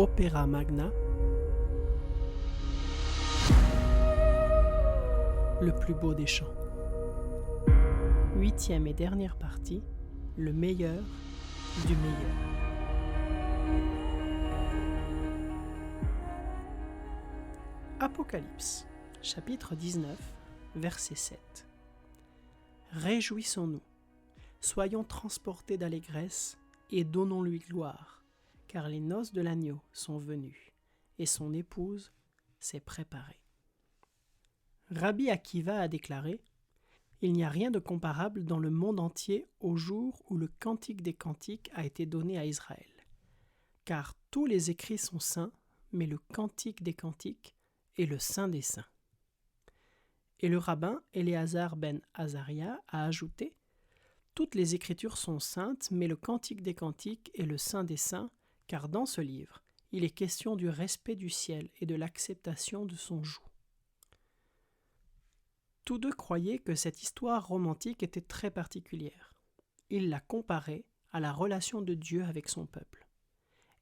Opéra Magna, le plus beau des chants. 8e et dernière partie, le meilleur du meilleur. Apocalypse, chapitre 19, verset 7. Réjouissons-nous, soyons transportés d'allégresse et donnons-lui gloire, car les noces de l'agneau sont venues et son épouse s'est préparée. Rabbi Akiva a déclaré « Il n'y a rien de comparable dans le monde entier au jour où le Cantique des Cantiques a été donné à Israël. Car tous les écrits sont saints, mais le Cantique des Cantiques est le saint des saints. » Et le rabbin Éléazar ben Azaria a ajouté « Toutes les Écritures sont saintes, mais le Cantique des Cantiques est le saint des saints, car dans ce livre, il est question du respect du ciel et de l'acceptation de son joug. » Tous deux croyaient que cette histoire romantique était très particulière. Ils la comparaient à la relation de Dieu avec son peuple.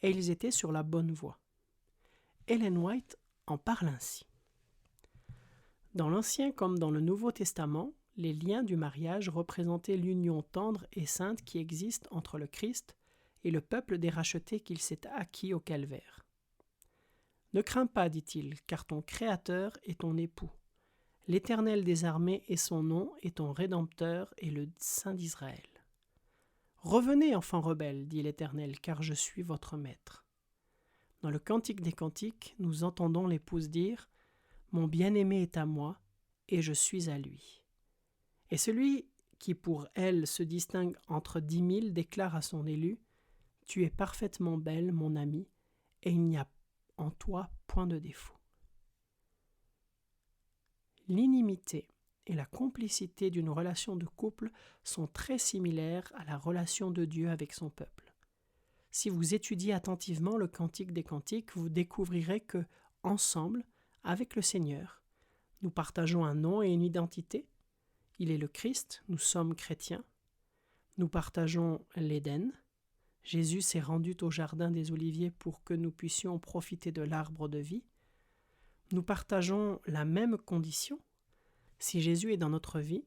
Et ils étaient sur la bonne voie. Ellen White en parle ainsi. Dans l'Ancien comme dans le Nouveau Testament, les liens du mariage représentaient l'union tendre et sainte qui existe entre le Christ et le peuple des rachetés qu'il s'est acquis au calvaire. « Ne crains pas, dit-il, car ton Créateur est ton époux. L'Éternel des armées est son nom, et ton Rédempteur est le Saint d'Israël. Revenez, enfants rebelles, dit l'Éternel, car je suis votre maître. » Dans le Cantique des Cantiques, nous entendons l'épouse dire « Mon bien-aimé est à moi, et je suis à lui. » Et celui qui pour elle se distingue entre 10 000 déclare à son élu « Tu es parfaitement belle, mon ami, et il n'y a en toi point de défaut. » L'inimité et la complicité d'une relation de couple sont très similaires à la relation de Dieu avec son peuple. Si vous étudiez attentivement le Cantique des Cantiques, vous découvrirez que, ensemble, avec le Seigneur, nous partageons un nom et une identité. Il est le Christ, nous sommes chrétiens. Nous partageons l'Éden. Jésus s'est rendu au jardin des Oliviers pour que nous puissions profiter de l'arbre de vie. Nous partageons la même condition. Si Jésus est dans notre vie,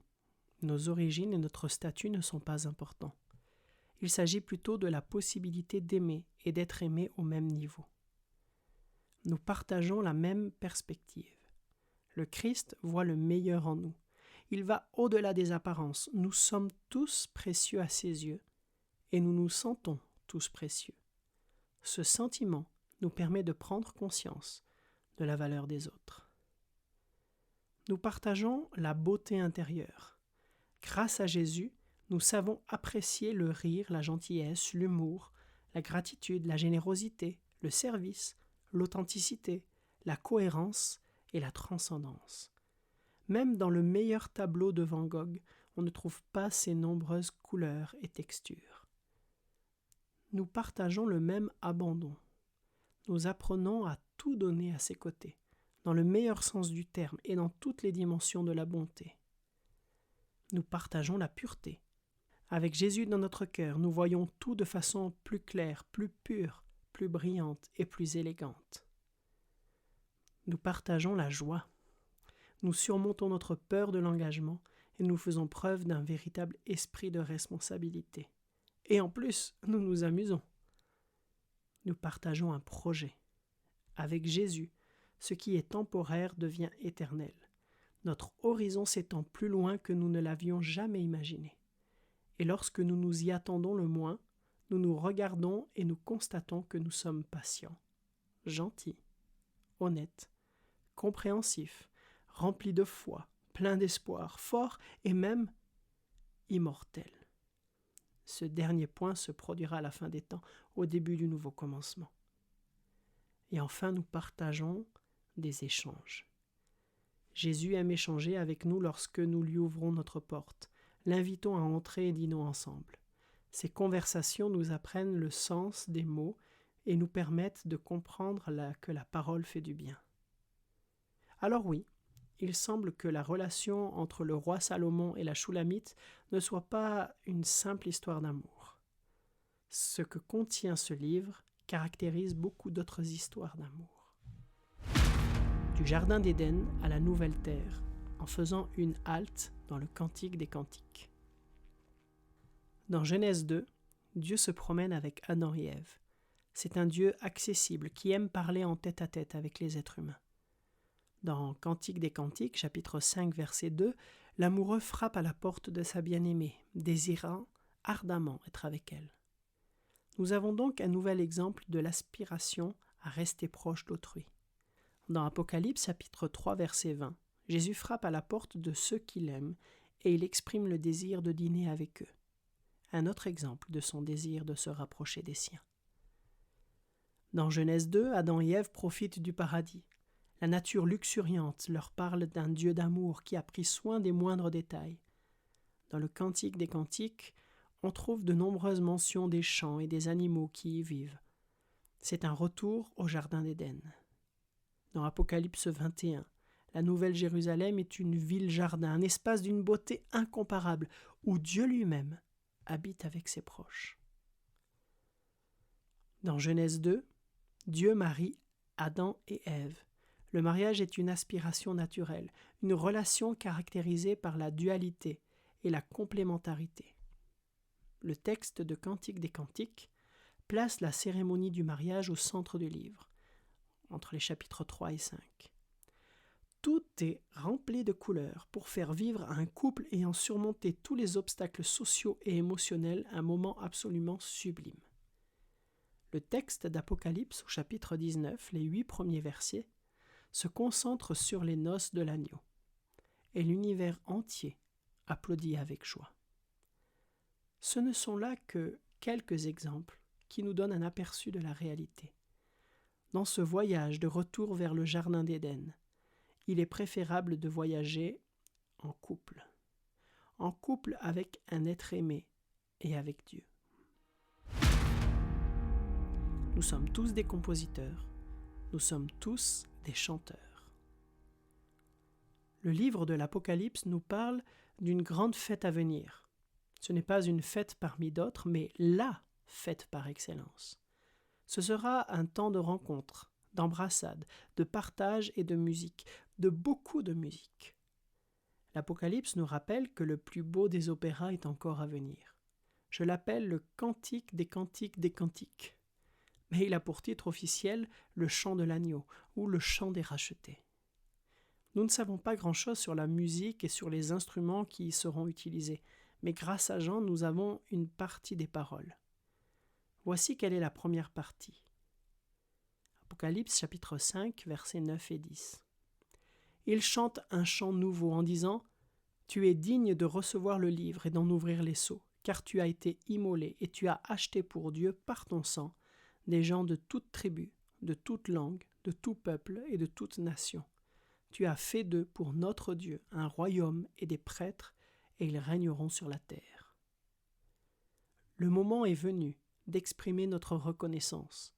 nos origines et notre statut ne sont pas importants. Il s'agit plutôt de la possibilité d'aimer et d'être aimé au même niveau. Nous partageons la même perspective. Le Christ voit le meilleur en nous. Il va au-delà des apparences. Nous sommes tous précieux à ses yeux et nous nous sentons tous précieux. Ce sentiment nous permet de prendre conscience de la valeur des autres. Nous partageons la beauté intérieure. Grâce à Jésus, nous savons apprécier le rire, la gentillesse, l'humour, la gratitude, la générosité, le service, l'authenticité, la cohérence et la transcendance. Même dans le meilleur tableau de Van Gogh, on ne trouve pas ces nombreuses couleurs et textures. Nous partageons le même abandon. Nous apprenons à tout donner à ses côtés, dans le meilleur sens du terme et dans toutes les dimensions de la bonté. Nous partageons la pureté. Avec Jésus dans notre cœur, nous voyons tout de façon plus claire, plus pure, plus brillante et plus élégante. Nous partageons la joie. Nous surmontons notre peur de l'engagement et nous faisons preuve d'un véritable esprit de responsabilité. Et en plus, nous nous amusons. Nous partageons un projet. Avec Jésus, ce qui est temporaire devient éternel. Notre horizon s'étend plus loin que nous ne l'avions jamais imaginé. Et lorsque nous nous y attendons le moins, nous nous regardons et nous constatons que nous sommes patients, gentils, honnêtes, compréhensifs, remplis de foi, pleins d'espoir, forts et même immortels. Ce dernier point se produira à la fin des temps, au début du nouveau commencement. Et enfin, nous partageons des échanges. Jésus aime échanger avec nous lorsque nous lui ouvrons notre porte, l'invitons à entrer et dînons ensemble. Ces conversations nous apprennent le sens des mots et nous permettent de comprendre que la parole fait du bien. Alors oui, il semble que la relation entre le roi Salomon et la Shulamite ne soit pas une simple histoire d'amour. Ce que contient ce livre caractérise beaucoup d'autres histoires d'amour. Du Jardin d'Éden à la Nouvelle Terre, en faisant une halte dans le Cantique des Cantiques. Dans Genèse 2, Dieu se promène avec Adam et Ève. C'est un Dieu accessible qui aime parler en tête-à-tête avec les êtres humains. Dans Cantique des Cantiques, chapitre 5, verset 2, l'amoureux frappe à la porte de sa bien-aimée, désirant ardemment être avec elle. Nous avons donc un nouvel exemple de l'aspiration à rester proche d'autrui. Dans Apocalypse, chapitre 3, verset 20, Jésus frappe à la porte de ceux qu'il aime et il exprime le désir de dîner avec eux. Un autre exemple de son désir de se rapprocher des siens. Dans Genèse 2, Adam et Ève profitent du paradis. La nature luxuriante leur parle d'un Dieu d'amour qui a pris soin des moindres détails. Dans le Cantique des Cantiques, on trouve de nombreuses mentions des champs et des animaux qui y vivent. C'est un retour au Jardin d'Éden. Dans Apocalypse 21, la Nouvelle Jérusalem est une ville-jardin, un espace d'une beauté incomparable, où Dieu lui-même habite avec ses proches. Dans Genèse 2, Dieu marie Adam et Ève. Le mariage est une aspiration naturelle, une relation caractérisée par la dualité et la complémentarité. Le texte de Cantique des Cantiques place la cérémonie du mariage au centre du livre, entre les chapitres 3 et 5. Tout est rempli de couleurs pour faire vivre à un couple ayant surmonté tous les obstacles sociaux et émotionnels un moment absolument sublime. Le texte d'Apocalypse au chapitre 19, les 8 premiers versets, se concentre sur les noces de l'agneau, et l'univers entier applaudit avec joie. Ce ne sont là que quelques exemples qui nous donnent un aperçu de la réalité. Dans ce voyage de retour vers le Jardin d'Éden, il est préférable de voyager en couple avec un être aimé et avec Dieu. Nous sommes tous des compositeurs, nous sommes tous des chanteurs. Le livre de l'Apocalypse nous parle d'une grande fête à venir. Ce n'est pas une fête parmi d'autres, mais la fête par excellence. Ce sera un temps de rencontre, d'embrassade, de partage et de musique, de beaucoup de musique. L'Apocalypse nous rappelle que le plus beau des opéras est encore à venir. Je l'appelle le Cantique des Cantiques des Cantiques. Mais il a pour titre officiel le chant de l'agneau ou le chant des rachetés. Nous ne savons pas grand-chose sur la musique et sur les instruments qui y seront utilisés, mais grâce à Jean, nous avons une partie des paroles. Voici quelle est la première partie. Apocalypse chapitre 5, versets 9 et 10. Il chante un chant nouveau en disant « Tu es digne de recevoir le livre et d'en ouvrir les sceaux, car tu as été immolé et tu as acheté pour Dieu par ton sang des gens de toute tribu, de toute langue, de tout peuple et de toute nation. Tu as fait d'eux pour notre Dieu un royaume et des prêtres, et ils régneront sur la terre. » Le moment est venu d'exprimer notre reconnaissance.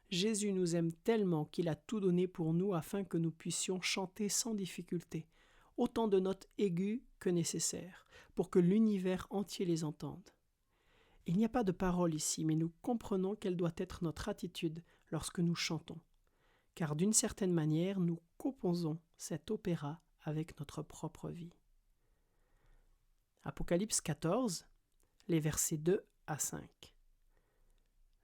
Jésus nous aime tellement qu'il a tout donné pour nous afin que nous puissions chanter sans difficulté, autant de notes aiguës que nécessaire, pour que l'univers entier les entende. Il n'y a pas de parole ici, mais nous comprenons quelle doit être notre attitude lorsque nous chantons, car d'une certaine manière, nous composons cet opéra avec notre propre vie. Apocalypse 14, les versets 2 à 5.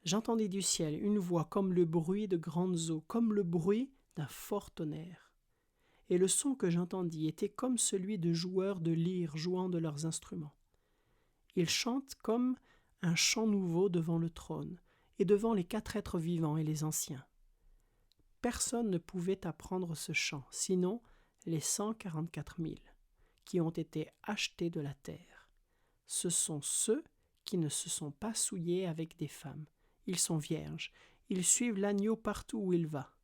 J'entendis du ciel une voix comme le bruit de grandes eaux, comme le bruit d'un fort tonnerre. Et le son que j'entendis était comme celui de joueurs de lyre jouant de leurs instruments. Ils chantent comme un chant nouveau devant le trône et devant les 4 êtres vivants et les anciens. Personne ne pouvait apprendre ce chant, sinon les 144 000 qui ont été achetés de la terre. Ce sont ceux qui ne se sont pas souillés avec des femmes. Ils sont vierges, ils suivent l'agneau partout où il va.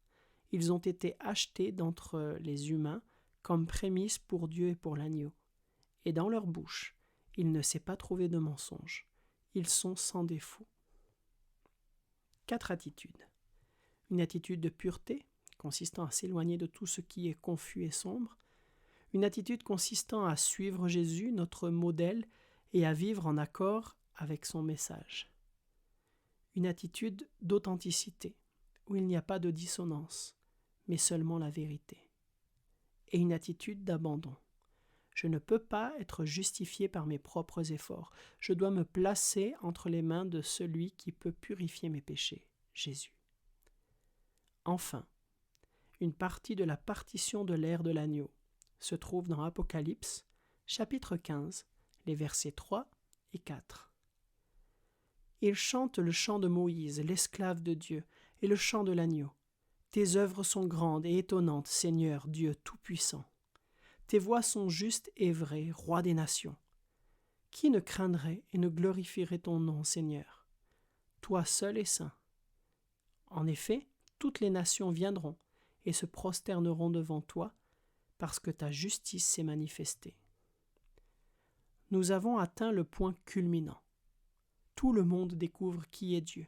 Ils ont été achetés d'entre les humains comme prémices pour Dieu et pour l'agneau. Et dans leur bouche, il ne s'est pas trouvé de mensonge. Ils sont sans défaut. 4 attitudes. Une attitude de pureté, consistant à s'éloigner de tout ce qui est confus et sombre. Une attitude consistant à suivre Jésus, notre modèle, et à vivre en accord avec son message. une attitude d'authenticité, où il n'y a pas de dissonance, mais seulement la vérité. Et une attitude d'abandon. Je ne peux pas être justifié par mes propres efforts. Je dois me placer entre les mains de celui qui peut purifier mes péchés, Jésus. Enfin, une partie de la partition de l'ère de l'agneau se trouve dans Apocalypse, chapitre 15, les versets 3 et 4. Il chante le chant de Moïse, l'esclave de Dieu, et le chant de l'agneau. Tes œuvres sont grandes et étonnantes, Seigneur, Dieu Tout-Puissant. Tes voies sont justes et vraies, Roi des nations. Qui ne craindrait et ne glorifierait ton nom, Seigneur? Toi seul es saint. En effet, toutes les nations viendront et se prosterneront devant toi, parce que ta justice s'est manifestée. Nous avons atteint le point culminant. Tout le monde découvre qui est Dieu.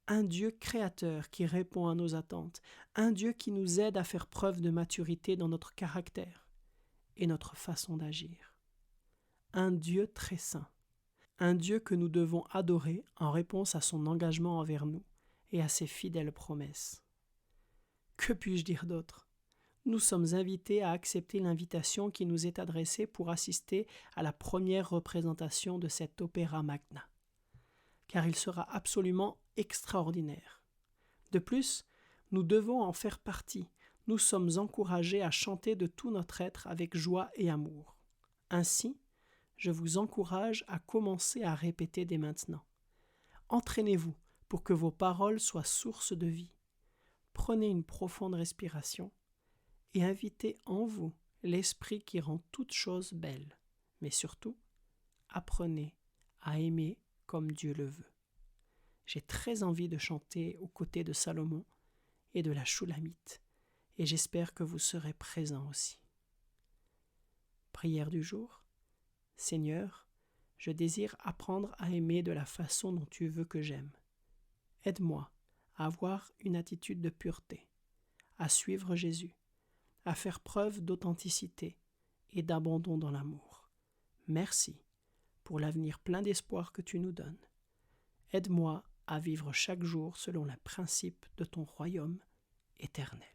Un Dieu créateur qui répond à nos attentes, un Dieu qui nous aide à faire preuve de maturité dans notre caractère et notre façon d'agir. Un Dieu très saint, un Dieu que nous devons adorer en réponse à son engagement envers nous et à ses fidèles promesses. Que puis-je dire d'autre? Nous sommes invités à accepter l'invitation qui nous est adressée pour assister à la première représentation de cet opéra magna, car il sera absolument extraordinaire. De plus, nous devons en faire partie. Nous sommes encouragés à chanter de tout notre être avec joie et amour. Ainsi, je vous encourage à commencer à répéter dès maintenant. Entraînez-vous pour que vos paroles soient source de vie. Prenez une profonde respiration et invitez en vous l'esprit qui rend toutes choses belles. Mais surtout, apprenez à aimer comme Dieu le veut. J'ai très envie de chanter aux côtés de Salomon et de la Shulamite, et j'espère que vous serez présents aussi. Prière du jour. Seigneur, je désire apprendre à aimer de la façon dont tu veux que j'aime. Aide-moi à avoir une attitude de pureté, à suivre Jésus, à faire preuve d'authenticité et d'abandon dans l'amour. Merci pour l'avenir plein d'espoir que tu nous donnes. Aide-moi à vivre chaque jour selon les principes de ton royaume éternel.